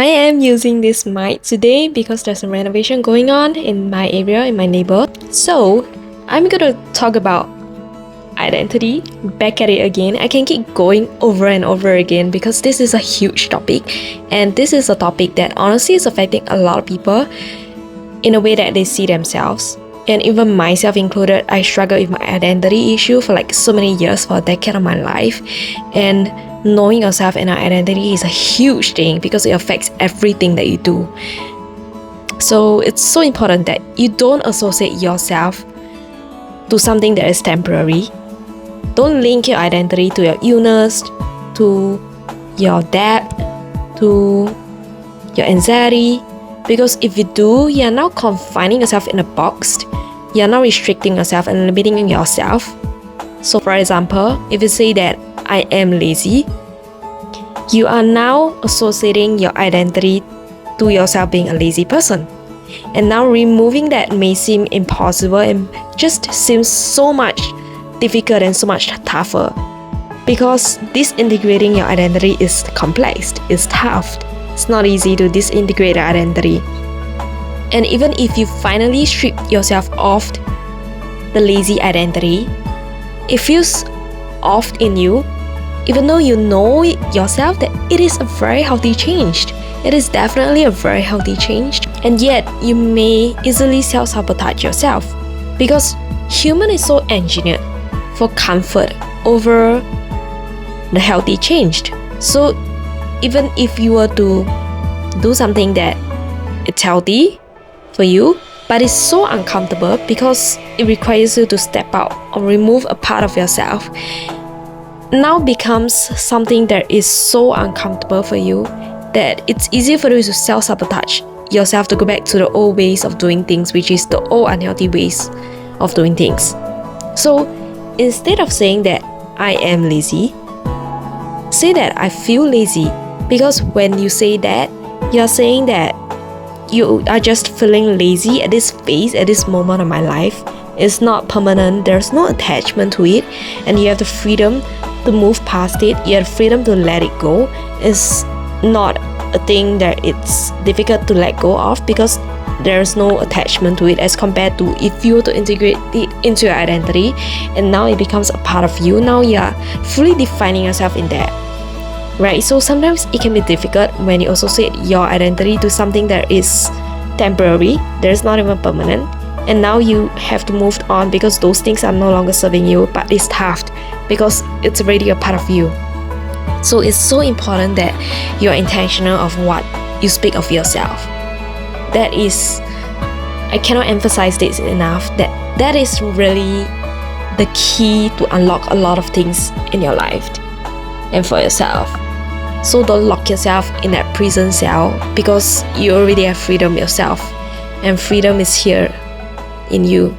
I am using this mic today because there's a renovation going on in my area, in my neighborhood. So I'm gonna talk about identity, back at it again. I can keep going over and over again because this is a huge topic, and this is a topic that honestly is affecting a lot of people in a way that they see themselves. And even myself included, I struggled with my identity issue for like so many years, for a decade of my life. And knowing yourself and our identity is a huge thing because it affects everything that you do. So it's so important that you don't associate yourself to something that is temporary. Don't link your identity to your illness, to your debt, to your anxiety. Because if you do, you're now confining yourself in a box. You're now restricting yourself and limiting yourself. So for example, if you say that I am lazy, you are now associating your identity to yourself being a lazy person. And now removing that may seem impossible and just seems so much difficult and so much tougher. Because disintegrating your identity is complex, it's tough. It's not easy to disintegrate your identity. And even if you finally strip yourself of the lazy identity, it feels off in you, even though you know yourself that it is a very healthy change. It is definitely a very healthy change. And yet, you may easily self-sabotage yourself because human is so engineered for comfort over the healthy change. So even if you were to do something that it's healthy for you, but it's so uncomfortable because it requires you to step out or remove a part of yourself, now becomes something that is so uncomfortable for you that it's easier for you to self-sabotage yourself to go back to the old ways of doing things, which is the old unhealthy ways of doing things. So instead of saying that I am lazy, say that I feel lazy. Because when you say that, you're saying that you are just feeling lazy at this phase, at this moment of my life. It's not permanent, there's no attachment to it, and you have the freedom to move past it, you have the freedom to let it go. It's not a thing that it's difficult to let go of because there's no attachment to it, as compared to if you were to integrate it into your identity and now it becomes a part of you. Now you're fully defining yourself in that. Right, so sometimes it can be difficult when you associate your identity to something that is temporary, that is not even permanent, and now you have to move on because those things are no longer serving you, but it's tough because it's already a part of you. So it's so important that you're intentional of what you speak of yourself. That is, I cannot emphasize this enough, that is really the key to unlock a lot of things in your life and for yourself. So don't lock yourself in that prison cell because you already have freedom yourself, and freedom is here in you.